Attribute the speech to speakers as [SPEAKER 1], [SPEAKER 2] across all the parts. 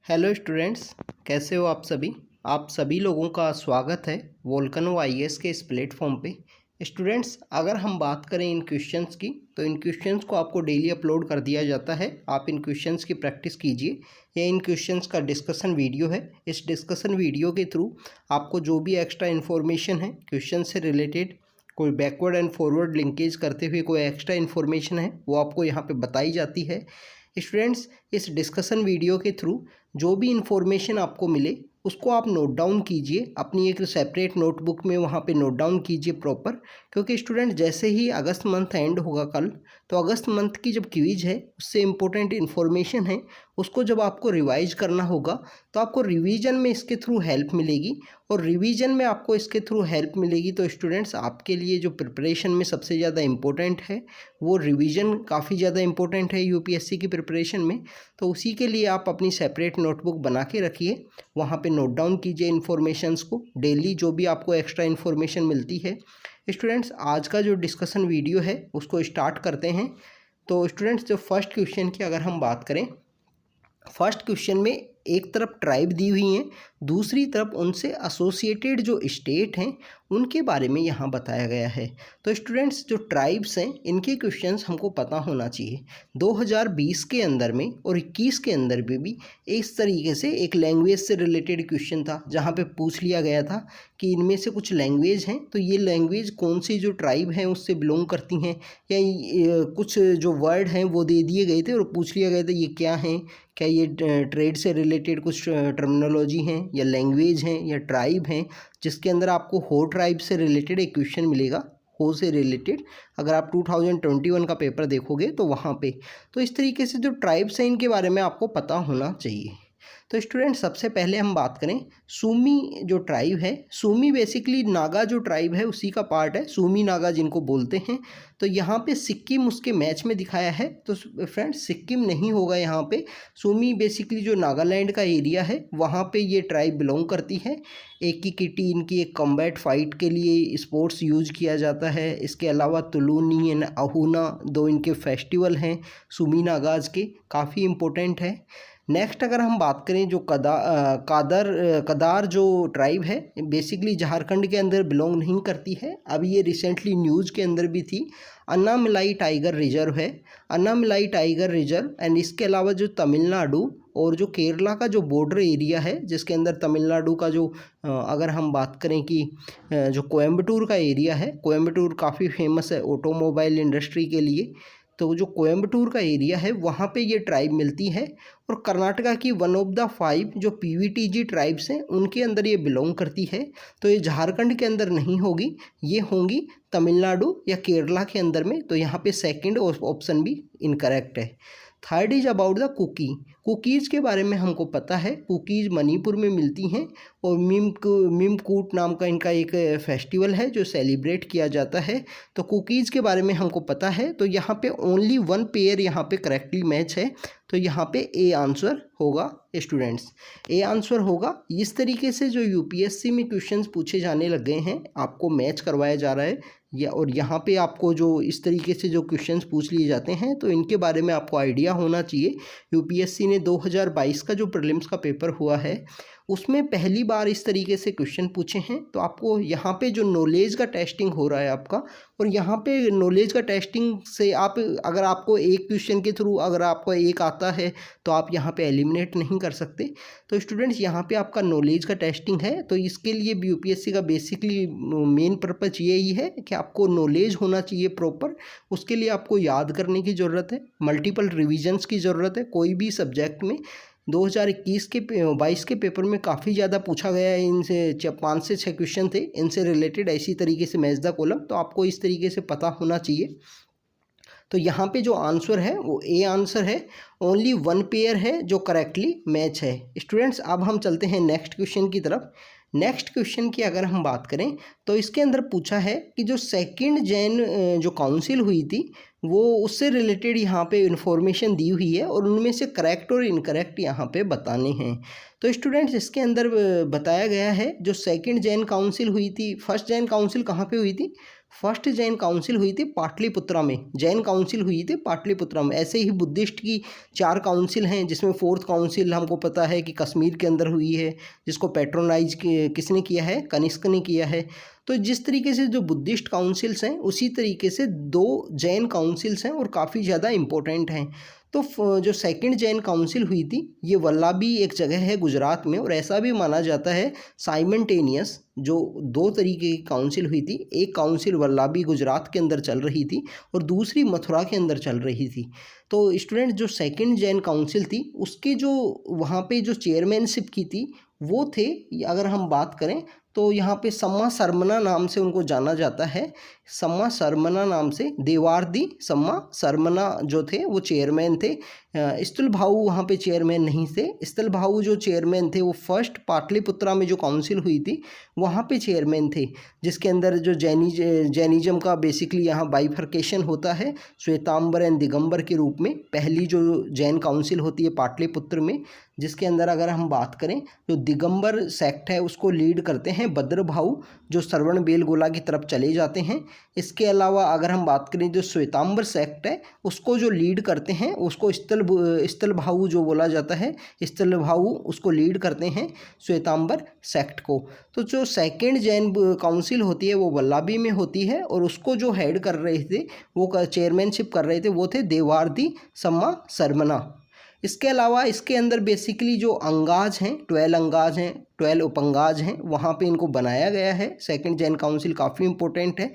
[SPEAKER 1] Hello students, कैसे हो आप सभी। आप सभी लोगों का स्वागत है वोल्केनो आईएएस के इस प्लेटफॉर्म पे। स्टूडेंट्स, अगर हम बात करें इन क्वेश्चंस की, तो इन क्वेश्चंस को आपको डेली अपलोड कर दिया जाता है। आप इन क्वेश्चंस की प्रैक्टिस कीजिए। ये इन क्वेश्चंस का डिस्कशन वीडियो है। इस डिस्कशन वीडियो के थ्रू आपको जो भी एक्स्ट्रा इन्फॉर्मेशन है क्वेश्चन से रिलेटेड, कोई बैकवर्ड एंड फॉरवर्ड लिंकेज करते हुए कोई एक्स्ट्रा इन्फॉर्मेशन है, वो आपको यहाँ पे बताई जाती है। स्टूडेंट्स, इस डिस्कशन वीडियो के थ्रू जो भी इन्फॉर्मेशन आपको मिले उसको आप नोट डाउन कीजिए, अपनी एक सेपरेट नोटबुक में वहाँ पे नोट डाउन कीजिए प्रॉपर। क्योंकि स्टूडेंट, जैसे ही अगस्त मंथ एंड होगा कल, तो अगस्त मंथ की जब क्विज है उससे इम्पोर्टेंट इन्फॉर्मेशन है, उसको जब आपको रिवाइज करना होगा तो आपको रिवीजन में इसके थ्रू हेल्प मिलेगी। और रिवीजन में आपको इसके थ्रू हेल्प मिलेगी तो स्टूडेंट्स, आपके लिए जो प्रिपरेशन में सबसे ज़्यादा इम्पोर्टेंट है वो रिवीजन काफ़ी ज़्यादा इम्पोर्टेंट है यूपीएससी की प्रिपरेशन में। तो उसी के लिए आप अपनी सेपरेट नोटबुक बना के रखिए, वहाँ पे नोट डाउन कीजिए इन्फॉर्मेशंस को, डेली जो भी आपको एक्स्ट्रा इन्फॉर्मेशन मिलती है। स्टूडेंट्स, आज का जो डिस्कशन वीडियो है उसको स्टार्ट करते हैं। तो स्टूडेंट्स, जो फर्स्ट क्वेश्चन की अगर हम बात करें, फर्स्ट क्वेश्चन में एक तरफ ट्राइब दी हुई हैं, दूसरी तरफ उनसे एसोसिएटेड जो स्टेट हैं उनके बारे में यहाँ बताया गया है। तो स्टूडेंट्स, जो ट्राइब्स हैं इनके क्वेश्चंस हमको पता होना चाहिए। 2020 के अंदर में और 21 के अंदर भी इस तरीके से एक लैंग्वेज से रिलेटेड क्वेश्चन था, जहाँ पे पूछ लिया गया था कि इनमें से कुछ लैंग्वेज हैं, तो ये लैंग्वेज कौन सी जो ट्राइब हैं उससे बिलोंग करती हैं, या कुछ जो वर्ड हैं वो दे दिए गए थे और पूछ लिया गया था ये क्या हैं, क्या ये ट्रेड से रिलेटेड कुछ टर्मिनोलॉजी हैं या लैंग्वेज हैं या ट्राइब हैं, जिसके अंदर आपको हो ट्राइब से रिलेटेड एक क्वेश्चन मिलेगा, हो से रिलेटेड। अगर आप 2021 का पेपर देखोगे तो वहाँ पे, तो इस तरीके से जो ट्राइब्स हैं इनके बारे में आपको पता होना चाहिए। तो स्टूडेंट, सबसे पहले हम बात करें सूमी जो ट्राइब है। सूमी बेसिकली नागा जो ट्राइब है उसी का पार्ट है, सूमी नागा जिनको बोलते हैं। तो यहाँ पे सिक्किम उसके मैच में दिखाया है, तो फ्रेंड्स सिक्किम नहीं होगा यहाँ पे। सूमी बेसिकली जो नागालैंड का एरिया है वहाँ पे ये ट्राइब बिलोंग करती है। एक की किटी इनकी एक कॉम्बैट फाइट के लिए स्पोर्ट्स यूज किया जाता है। इसके अलावा तुलूनी एंड अहुना दो इनके फेस्टिवल हैं सूमी नागाज के, काफ़ी इम्पोर्टेंट है। नेक्स्ट अगर हम बात करें, जो कदार जो ट्राइब है बेसिकली झारखंड के अंदर बिलोंग नहीं करती है। अभी ये रिसेंटली न्यूज़ के अंदर भी थी। अन्नामलाई टाइगर रिजर्व है, अन्नामलाई टाइगर रिजर्व। एंड इसके अलावा जो तमिलनाडु और जो केरला का जो बॉर्डर एरिया है, जिसके अंदर तमिलनाडु का जो अगर हम बात करें कि जो कोयम्बटूर का एरिया है, कोयम्बटूर काफ़ी फेमस है ऑटोमोबाइल इंडस्ट्री के लिए, तो जो कोयम्बटूर का एरिया है वहाँ पे ये ट्राइब मिलती है। और कर्नाटका की वन ऑफ द 5 जो पीवीटीजी ट्राइब्स हैं उनके अंदर ये बिलोंग करती है। तो ये झारखंड के अंदर नहीं होगी, ये होंगी तमिलनाडु या केरला के अंदर में। तो यहाँ पे सेकंड ऑप्शन भी इनकरेक्ट है। Third is about the cookies के बारे में हमको पता है। कुकीज़ मणिपुर में मिलती हैं और मिमकूट नाम का इनका एक फेस्टिवल है जो सेलिब्रेट किया जाता है। तो कुकीज़ के बारे में हमको पता है। तो यहाँ पे ओनली 1 पेयर यहाँ पे करेक्टली मैच है, तो यहाँ पे ए आंसर होगा स्टूडेंट्स, ए आंसर होगा। इस तरीके से जो यूपीएससी में क्वेश्चंस पूछे जाने लग गए हैं, आपको मैच करवाया जा रहा है और यहाँ पे आपको जो इस तरीके से जो क्वेश्चंस पूछ लिए जाते हैं तो इनके बारे में आपको आइडिया होना चाहिए। यूपीएससी ने 2022 का जो प्रीलिम्स का पेपर हुआ है उसमें पहली बार इस तरीके से क्वेश्चन पूछे हैं। तो आपको यहाँ पे जो नॉलेज का टेस्टिंग हो रहा है आपका, और यहाँ पे नॉलेज का टेस्टिंग से आप अगर आपको एक क्वेश्चन के थ्रू अगर आपको एक आता है तो आप यहाँ पे एलिमिनेट नहीं कर सकते। तो स्टूडेंट्स, यहाँ पे आपका नॉलेज का टेस्टिंग है, तो इसके लिए यूपीएससी का बेसिकली मेन पर्पज यही है कि आपको नॉलेज होना चाहिए प्रॉपर। उसके लिए आपको याद करने की ज़रूरत है, मल्टीपल रिविजन्स की ज़रूरत है। कोई भी सब्जेक्ट में 2021 के 22 के पेपर में काफ़ी ज़्यादा पूछा गया है, इनसे 5 से 6 क्वेश्चन थे इनसे रिलेटेड, ऐसी तरीके से मैच द कॉलम। तो आपको इस तरीके से पता होना चाहिए। तो यहाँ पे जो आंसर है वो ए आंसर है, ओनली 1 पेयर है जो करेक्टली मैच है। स्टूडेंट्स, अब हम चलते हैं नेक्स्ट क्वेश्चन की तरफ। नेक्स्ट क्वेश्चन की अगर हम बात करें तो इसके अंदर पूछा है कि जो सेकंड जैन जो काउंसिल हुई थी वो उससे रिलेटेड यहाँ पे इन्फॉर्मेशन दी हुई है और उनमें से करेक्ट और इनकरेक्ट यहाँ पे बताने हैं। तो स्टूडेंट्स, इसके अंदर बताया गया है जो सेकंड जैन काउंसिल हुई थी, फर्स्ट जैन काउंसिल कहाँ पे हुई थी? फर्स्ट जैन काउंसिल हुई थी पाटलिपुत्रा में, जैन काउंसिल हुई थी पाटलिपुत्रा में। ऐसे ही बुद्धिस्ट की 4 काउंसिल हैं, जिसमें 4th काउंसिल हमको पता है कि कश्मीर के अंदर हुई है, जिसको पैट्रोनाइज किसने किया है, कनिष्क ने किया है। तो जिस तरीके से जो बुद्धिस्ट काउंसिल्स हैं, उसी तरीके से 2 जैन काउंसिल्स हैं और काफ़ी ज़्यादा इम्पोर्टेंट हैं। तो जो सेकंड जैन काउंसिल हुई थी, ये वल्लाभी एक जगह है गुजरात में, और ऐसा भी माना जाता है साइमल्टेनियस जो 2 तरीके की काउंसिल हुई थी, एक काउंसिल वल्लाभी गुजरात के अंदर चल रही थी और दूसरी मथुरा के अंदर चल रही थी। तो स्टूडेंट जो सेकंड जैन काउंसिल थी, उसके जो वहाँ पे जो चेयरमैनशिप की थी वो थे, अगर हम बात करें तो यहाँ पे सम्मा सरमना नाम से उनको जाना जाता है। सम्मा सरमना नाम से, देवार्दी सम्मा सरमना जो थे वो चेयरमैन थे। स्थल भाऊ वहाँ पे चेयरमैन नहीं थे। स्थल भाऊ जो चेयरमैन थे वो फर्स्ट पाटलिपुत्रा में जो काउंसिल हुई थी वहाँ पे चेयरमैन थे, जिसके अंदर जो जैनिज्म का बेसिकली यहाँ बाइफर्केशन होता है श्वेतांबर एंड दिगंबर के रूप में। पहली जो जैन काउंसिल होती है पाटलिपुत्र में, जिसके अंदर अगर हम बात करें जो दिगंबर सेक्ट है उसको लीड करते हैं भद्रभाऊ, जो श्रवण बेलगोला की तरफ चले जाते हैं। इसके अलावा अगर हम बात करें जो श्वेतांबर सेक्ट है उसको जो लीड करते हैं उसको स्थल भाऊ जो बोला जाता है, स्थल भाऊ उसको लीड करते हैं श्वेतांबर सेक्ट को। तो जो सेकंड जैन काउंसिल होती है वो वल्लाभी में होती है और उसको जो हेड कर रहे थे, वो चेयरमैनशिप कर रहे थे, वो थे देवार्दी सम्मा सरमना। इसके अलावा इसके अंदर बेसिकली जो अंगाज हैं 12 अंगाज हैं, 12 उपअंगाज हैं, वहाँ पे इनको बनाया गया है। सेकंड जैन काउंसिल काफ़ी इंपॉर्टेंट है।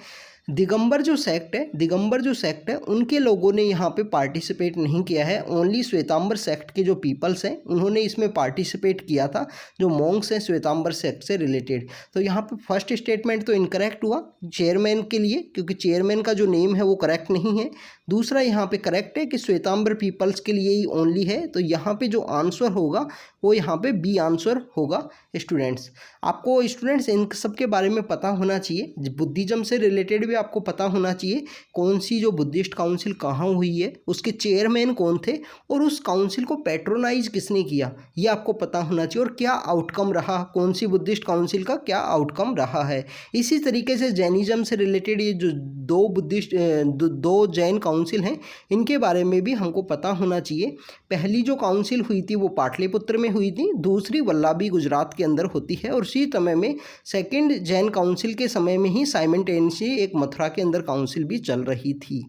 [SPEAKER 1] दिगंबर जो सेक्ट है उनके लोगों ने यहाँ पे पार्टिसिपेट नहीं किया है। ओनली श्वेतांबर सेक्ट के जो पीपल्स हैं उन्होंने इसमें पार्टिसिपेट किया था, जो मॉन्क्स हैं श्वेतांबर सेक्ट से रिलेटेड। तो यहाँ पे फर्स्ट स्टेटमेंट तो इनकरेक्ट हुआ चेयरमैन के लिए, क्योंकि चेयरमैन का जो नेम है वो करेक्ट नहीं है। दूसरा यहाँ पे करेक्ट है कि श्वेतांबर पीपल्स के लिए ही ओनली है। तो यहाँ पे जो आंसर होगा वो यहाँ पे बी आंसर होगा। स्टूडेंट्स आपको स्टूडेंट्स इन सब के बारे में पता होना चाहिए, बुद्धिज्म से रिलेटेड भी आपको पता होना चाहिए कौन सी जो बुद्धिस्ट काउंसिल कहाँ हुई है, उसके चेयरमैन कौन थे और उस काउंसिल को पैट्रोनाइज किसने किया, ये आपको पता होना चाहिए, और क्या आउटकम रहा, कौन सी बुद्धिस्ट काउंसिल का क्या आउटकम रहा है। इसी तरीके से जैनिज्म से रिलेटेड ये जो 2 जैन काउंसिल हैं इनके बारे में भी हमको पता होना चाहिए। पहली जो काउंसिल हुई थी वो पाटलिपुत्र में हुई थी, दूसरी वल्लाभी गुजरात के अंदर होती है, और उसी समय में सेकंड जैन काउंसिल के समय में ही साइमल्टेनियसली एक मथुरा के अंदर काउंसिल भी चल रही थी।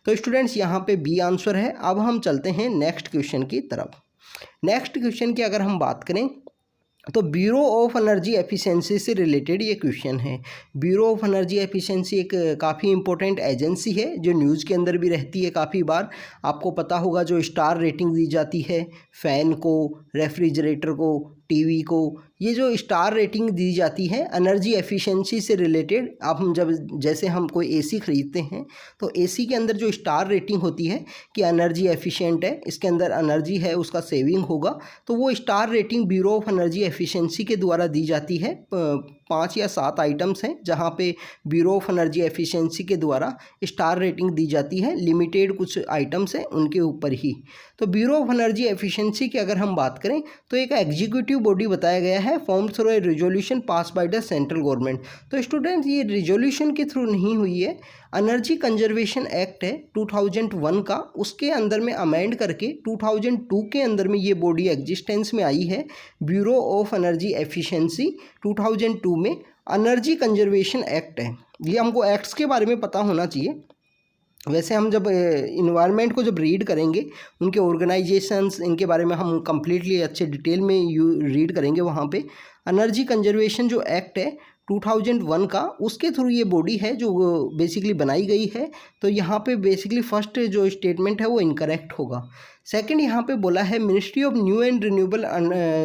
[SPEAKER 1] तो स्टूडेंट्स यहाँ पे बी आंसर है। अब हम चलते हैं नेक्स्ट क्वेश्चन की तरफ। नेक्स्ट क्वेश्चन की अगर हम बात करें तो ब्यूरो ऑफ एनर्जी एफिशिएंसी से रिलेटेड ये क्वेश्चन है। ब्यूरो ऑफ एनर्जी एफिशिएंसी एक काफ़ी इंपॉर्टेंट एजेंसी है जो न्यूज़ के अंदर भी रहती है काफ़ी बार। आपको पता होगा जो स्टार रेटिंग दी जाती है फ़ैन को, रेफ्रिजरेटर को, टीवी को, ये जो स्टार रेटिंग दी जाती है एनर्जी एफिशिएंसी से रिलेटेड। अब हम जैसे हम कोई एसी ख़रीदते हैं तो एसी के अंदर जो स्टार रेटिंग होती है कि एनर्जी एफिशिएंट है, इसके अंदर एनर्जी है उसका सेविंग होगा, तो वो star rating bureau of energy efficiency के द्वारा दी जाती है। 5 या 7 आइटम्स हैं जहाँ पे ब्यूरो ऑफ एनर्जी एफिशिएंसी के द्वारा स्टार रेटिंग दी जाती है। लिमिटेड कुछ आइटम्स हैं उनके ऊपर ही। तो ब्यूरो ऑफ एनर्जी एफिशिएंसी की अगर हम बात करें तो एक एग्जीक्यूटिव बॉडी बताया गया है, form through a resolution pass by the central government. तो स्टूडेंट्स ये रिजोल्यूशन के थ्रू नहीं हुई है, एनर्जी कंजर्वेशन एक्ट है 2001 का, उसके अंदर में अमेंड करके 2002 के अंदर में ये बॉडी एग्जिस्टेंस में आई है। ब्यूरो ऑफ एनर्जी एफिशिएंसी 2002 में एनर्जी कंजर्वेशन एक्ट है। ये हमको एक्ट्स के बारे में पता होना चाहिए। वैसे हम जब इन्वायरमेंट को जब रीड करेंगे, उनके ऑर्गेनाइजेशंस, इनके बारे में हम कम्प्लीटली अच्छे डिटेल में रीड करेंगे। वहाँ पे एनर्जी कंजर्वेशन जो एक्ट है 2001 का, उसके थ्रू ये बॉडी है जो बेसिकली बनाई गई है। तो यहाँ पे बेसिकली फर्स्ट जो स्टेटमेंट है वो इनकरेक्ट होगा। सेकंड यहाँ पे बोला है ministry of new and renewable,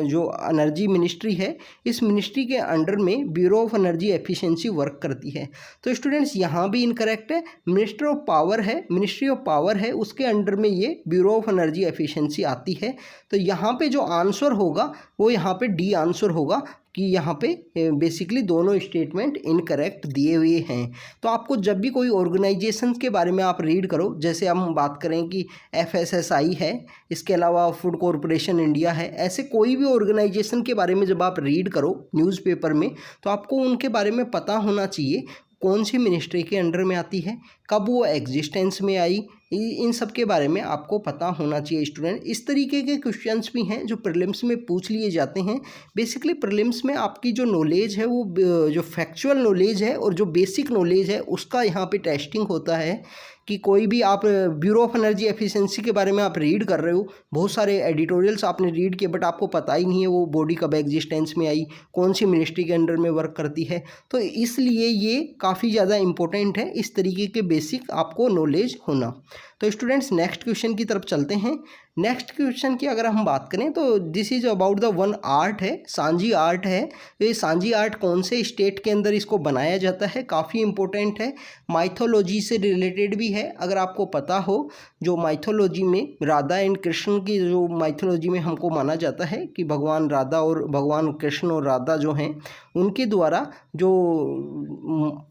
[SPEAKER 1] जो एनर्जी मिनिस्ट्री है, इस मिनिस्ट्री के अंडर में bureau of energy efficiency work करती है। तो स्टूडेंट्स यहाँ भी इनकरेक्ट है। मिनिस्ट्री ऑफ पावर है, उसके अंडर में ये ब्यूरो ऑफ एनर्जी एफिशिएंसी आती है। तो यहाँ पे जो आंसर होगा वो यहाँ पे डी आंसर होगा कि यहाँ पे बेसिकली दोनों स्टेटमेंट इनकरेक्ट दिए हुए हैं। तो आपको जब भी कोई ऑर्गेनाइजेशन के बारे में आप रीड करो, जैसे हम बात करें कि FSSAI है, इसके अलावा फूड कॉरपोरेशन इंडिया है, ऐसे कोई भी ऑर्गेनाइजेशन के बारे में जब आप रीड करो न्यूज़पेपर में, तो आपको उनके बारे में पता होना चाहिए कौन सी मिनिस्ट्री के अंडर में आती है, कब वो एग्जिस्टेंस में आई, इन सब के बारे में आपको पता होना चाहिए स्टूडेंट। इस तरीके के क्वेश्चंस भी हैं जो प्रीलिम्स में पूछ लिए जाते हैं। बेसिकली प्रीलिम्स में आपकी जो नॉलेज है वो जो फैक्चुअल नॉलेज है और जो बेसिक नॉलेज है उसका यहाँ पे टेस्टिंग होता है कि कोई भी आप ब्यूरो ऑफ एनर्जी एफिशिएंसी के बारे में आप रीड कर रहे हो, बहुत सारे एडिटोरियल्स आपने रीड किए बट आपको पता ही नहीं है वो बॉडी कब एग्जिस्टेंस में आई, कौन सी मिनिस्ट्री के अंडर में वर्क करती है। तो इसलिए ये काफ़ी ज़्यादा इम्पोर्टेंट है इस तरीके के बेसिक आपको नॉलेज होना। तो स्टूडेंट्स नेक्स्ट क्वेश्चन की तरफ चलते हैं। नेक्स्ट क्वेश्चन की अगर हम बात करें तो this is about the one art है, सांझी आर्ट है। तो ये सांझी आर्ट कौन से स्टेट के अंदर इसको बनाया जाता है, काफ़ी इंपॉर्टेंट है, माइथोलॉजी से रिलेटेड भी है। अगर आपको पता हो जो माइथोलॉजी में राधा एंड कृष्ण की जो माइथोलॉजी में हमको माना जाता है कि भगवान राधा और भगवान कृष्ण और राधा जो हैं उनके द्वारा जो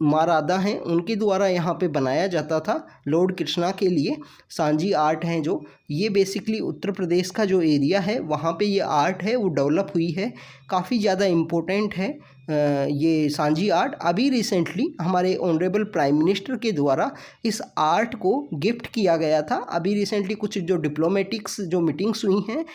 [SPEAKER 1] माँ राधा हैं उनके द्वारा यहाँ पे बनाया जाता था लॉर्ड कृष्णा के लिए सांझी आर्ट हैं जो ये बेसिकली उत्तर प्रदेश का जो एरिया है वहाँ पे ये आर्ट है वो डेवलप हुई है, काफ़ी ज़्यादा इम्पोर्टेंट है। ये सांझी आर्ट अभी रिसेंटली हमारे ऑनरेबल प्राइम मिनिस्टर के द्वारा इस आर्ट को गिफ्ट किया गया था। अभी रिसेंटली कुछ जो डिप्लोमेटिक्स जो मीटिंग्स हुई हैं,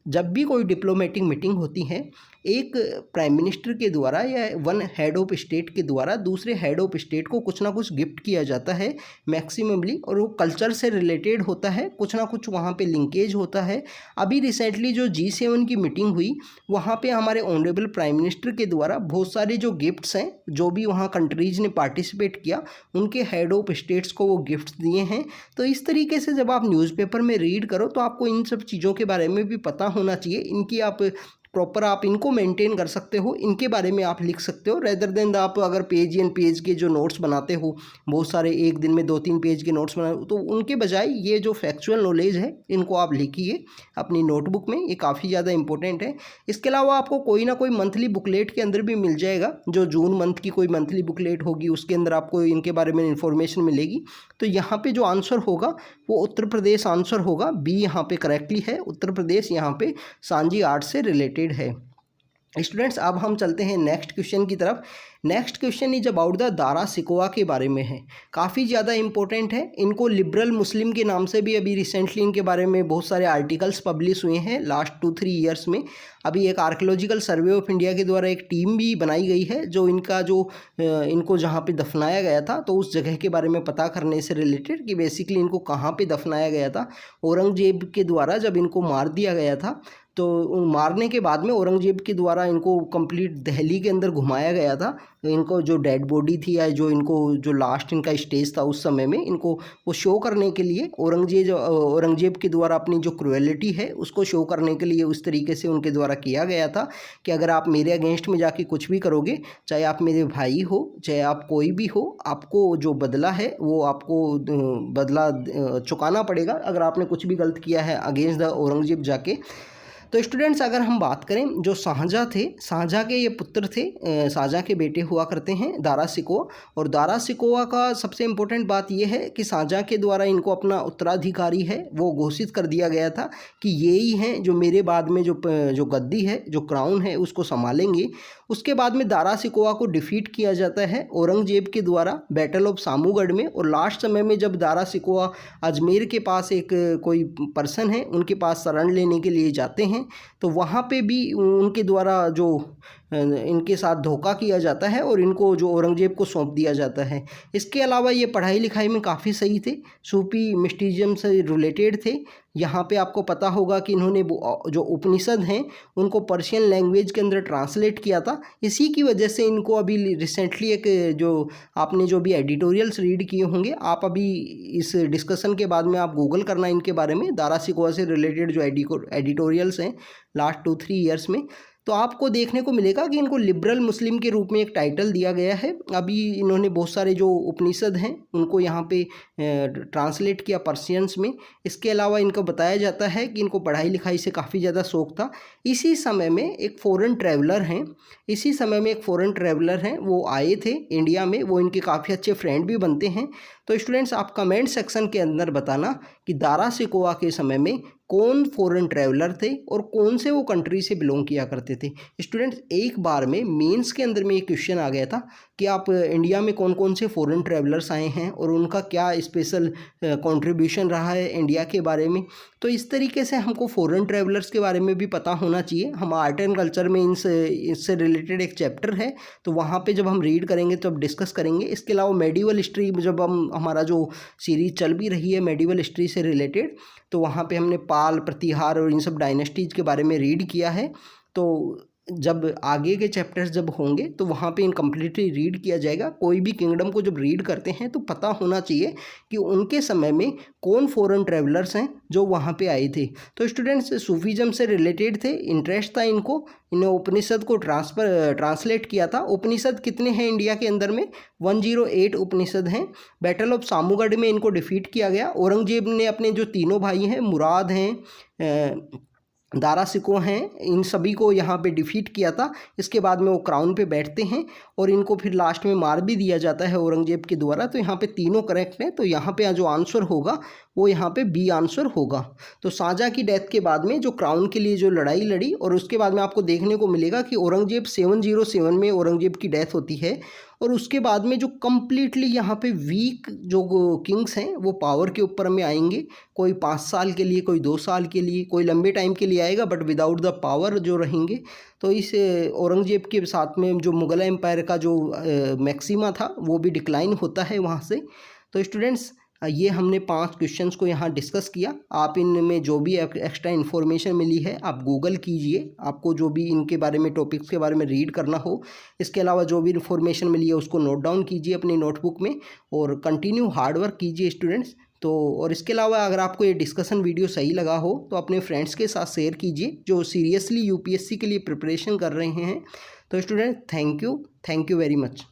[SPEAKER 1] जब भी कोई डिप्लोमेटिक मीटिंग होती है एक प्राइम मिनिस्टर के द्वारा या वन हेड ऑफ स्टेट के द्वारा दूसरे हेड ऑफ स्टेट को कुछ ना कुछ गिफ्ट किया जाता है मैक्सिममली, और वो कल्चर से रिलेटेड होता है, कुछ ना कुछ वहाँ पे लिंकेज होता है। अभी रिसेंटली जो G7 की मीटिंग हुई वहाँ पे हमारे ऑनरेबल प्राइम मिनिस्टर के द्वारा बहुत सारे जो गिफ्ट्स हैं जो भी वहाँ कंट्रीज़ ने पार्टिसिपेट किया उनके हेड ऑफ स्टेट्स को वो गिफ्ट्स दिए हैं। तो इस तरीके से जब आप न्यूज़पेपर में रीड करो तो आपको इन सब चीज़ों के बारे में भी पता होना चाहिए, इनकी आप प्रॉपर आप इनको मेंटेन कर सकते हो, इनके बारे में आप लिख सकते हो रेदर देन आप अगर पेज एंड पेज के जो नोट्स बनाते हो बहुत सारे एक दिन में 2-3 पेज के नोट्स बनाए तो उनके बजाय ये जो फैक्चुअल नॉलेज है इनको आप लिखिए अपनी नोटबुक में, ये काफ़ी ज़्यादा इंपॉर्टेंट है। इसके अलावा आपको कोई ना कोई मंथली बुकलेट के अंदर भी मिल जाएगा, जो जून मंथ की कोई मंथली बुकलेट होगी उसके अंदर आपको इनके बारे में इन्फॉर्मेशन मिलेगी। तो यहाँ पे जो आंसर होगा वो उत्तर प्रदेश आंसर होगा, बी यहाँ पे करेक्टली है, उत्तर प्रदेश यहाँ पे सांझी आर्ट से रिलेटेड है। स्टूडेंट्स अब हम चलते हैं नेक्स्ट क्वेश्चन की तरफ। Next question is about the Dara Sikoa के बारे में है, काफ़ी ज़्यादा इंपॉर्टेंट है। इनको लिबरल मुस्लिम के नाम से भी अभी रिसेंटली इनके बारे में बहुत सारे आर्टिकल्स पब्लिश हुए हैं लास्ट 2-3 ईयर्स में। अभी एक आर्कियोलॉजिकल सर्वे ऑफ इंडिया के द्वारा एक टीम भी बनाई गई है जो इनका जो इनको जहाँ पे दफनाया गया था तो उस जगह के बारे में पता करने से रिलेटेड कि बेसिकली इनको कहाँ पे दफनाया गया था। औरंगजेब के द्वारा जब इनको मार दिया गया था तो मारने के बाद में औरंगजेब के द्वारा इनको कंप्लीट दिल्ली के अंदर घुमाया गया था। इनको जो डेड बॉडी थी या जो इनको जो लास्ट इनका स्टेज था उस समय में इनको वो शो करने के लिए औरंगजेब के द्वारा अपनी जो क्रुएलिटी है उसको शो करने के लिए उस तरीके से उनके द्वारा किया गया था कि अगर आप मेरे अगेंस्ट में जाके कुछ भी करोगे, चाहे आप मेरे भाई हो चाहे आप कोई भी हो, आपको जो बदला है वो आपको बदला चुकाना पड़ेगा अगर आपने कुछ भी गलत किया है अगेंस्ट द औरंगजेब जाके। तो स्टूडेंट्स अगर हम बात करें जो शाहजहाँ थे, शाहजहाँ के ये पुत्र थे, शाहजहाँ के बेटे हुआ करते हैं दारा सिकोवा। और दारा सिकोवा का सबसे इम्पोर्टेंट बात यह है कि शाहजहाँ के द्वारा इनको अपना उत्तराधिकारी है वो घोषित कर दिया गया था कि ये ही हैं जो मेरे बाद में जो गद्दी है जो क्राउन है उसको संभालेंगे। उसके बाद में दारा सिकोवा को डिफीट किया जाता है औरंगजेब के द्वारा बैटल ऑफ सामूगढ़ में। और लास्ट समय में जब दारा सिकोवा अजमेर के पास एक कोई पर्सन है उनके पास शरण लेने के लिए जाते हैं तो वहाँ पे भी उनके द्वारा जो इनके साथ धोखा किया जाता है और इनको जो औरंगजेब को सौंप दिया जाता है। इसके अलावा ये पढ़ाई लिखाई में काफ़ी सही थे, सूफी मिस्टिज्म से रिलेटेड थे। यहाँ पे आपको पता होगा कि इन्होंने जो उपनिषद हैं उनको पर्शियन लैंग्वेज के अंदर ट्रांसलेट किया था। इसी की वजह से इनको अभी रिसेंटली एक जो आपने जो भी एडिटोरियल्स रीड किए होंगे, आप अभी इस डिस्कशन के बाद में आप गूगल करना इनके बारे में, दारा सिकोवा से रिलेटेड जो एडिटोरियल्स हैं लास्ट 2-3 ईयर्स में, तो आपको देखने को मिलेगा कि इनको लिबरल मुस्लिम के रूप में एक टाइटल दिया गया है। अभी इन्होंने बहुत सारे जो उपनिषद हैं उनको यहाँ पे ट्रांसलेट किया पर्शियंस में। इसके अलावा इनको बताया जाता है कि इनको पढ़ाई लिखाई से काफ़ी ज़्यादा शौक था। इसी समय में एक फ़ॉरेन ट्रैवलर हैं वो आए थे इंडिया में, वो इनके काफ़ी अच्छे फ्रेंड भी बनते हैं। तो स्टूडेंट्स आप कमेंट सेक्शन के अंदर बताना कि दारा सिकोवा के समय में कौन फॉरेन ट्रैवलर थे और कौन से वो कंट्री से बिलोंग किया करते थे। स्टूडेंट्स एक बार में मेंस के अंदर में ये क्वेश्चन आ गया था, कि आप इंडिया में कौन कौन से फॉरेन ट्रैवलर्स आए हैं और उनका क्या स्पेशल कंट्रीब्यूशन रहा है इंडिया के बारे में। तो इस तरीके से हमको फॉरेन ट्रैवलर्स के बारे में भी पता होना चाहिए। हम आर्ट एंड कल्चर में इससे रिलेटेड एक चैप्टर है, तो वहाँ पे जब हम रीड करेंगे तो अब डिस्कस करेंगे। इसके अलावा मेडिवल हिस्ट्री जब हमारा जो सीरीज चल भी रही है मेडिवल हिस्ट्री से रिलेटेड, तो वहाँ पे हमने पाल, प्रतिहार और इन सब डायनेस्टीज के बारे में रीड किया है। तो जब आगे के चैप्टर्स जब होंगे तो वहाँ पे इन कम्प्लीटली रीड किया जाएगा। कोई भी किंगडम को जब रीड करते हैं तो पता होना चाहिए कि उनके समय में कौन फॉरेन ट्रैवलर्स हैं जो वहाँ पे आए थे। तो स्टूडेंट्स सूफीज़म से रिलेटेड थे, इंटरेस्ट था इनको, इन्हें उपनिषद को ट्रांसलेट किया था। उपनिषद कितने हैं इंडिया के अंदर में? 108 उपनिषद हैं। बैटल ऑफ सामूगढ़ में इनको डिफीट किया गया। औरंगजेब ने अपने जो तीनों भाई हैं, मुराद हैं, दारा सिको हैं, इन सभी को यहाँ पे डिफीट किया था। इसके बाद में वो क्राउन पे बैठते हैं और इनको फिर लास्ट में मार भी दिया जाता है औरंगजेब के द्वारा। तो यहाँ पे तीनों करेक्ट हैं। तो यहाँ पे जो आंसर होगा वो यहाँ पे बी आंसर होगा। तो शाहजहाँ की डेथ के बाद में जो क्राउन के लिए जो लड़ाई लड़ी, और उसके बाद में आपको देखने को मिलेगा कि औरंगजेब 707 में औरंगजेब की डेथ होती है। और उसके बाद में जो कम्प्लीटली यहाँ पे वीक जो किंग्स हैं वो पावर के ऊपर में आएंगे। कोई 5 साल के लिए, कोई 2 साल के लिए, कोई लंबे टाइम के लिए आएगा, बट विदाउट द पावर जो रहेंगे। तो इस औरंगजेब के साथ में जो मुग़ल एम्पायर का जो मैक्सिमा था वो भी डिक्लाइन होता है वहाँ से। तो स्टूडेंट्स ये हमने 5 क्वेश्चंस को यहाँ डिस्कस किया। आप इनमें जो भी एक्स्ट्रा इन्फॉर्मेशन मिली है आप गूगल कीजिए, आपको जो भी इनके बारे में टॉपिक्स के बारे में रीड करना हो। इसके अलावा जो भी इन्फॉर्मेशन मिली है उसको नोट डाउन कीजिए अपनी नोटबुक में और कंटिन्यू हार्ड वर्क कीजिए स्टूडेंट्स। तो और इसके अलावा अगर आपको ये डिस्कशन वीडियो सही लगा हो तो अपने फ्रेंड्स के साथ शेयर कीजिए जो सीरियसली यूपीएससी के लिए प्रिपरेशन कर रहे हैं। तो student thank you very much.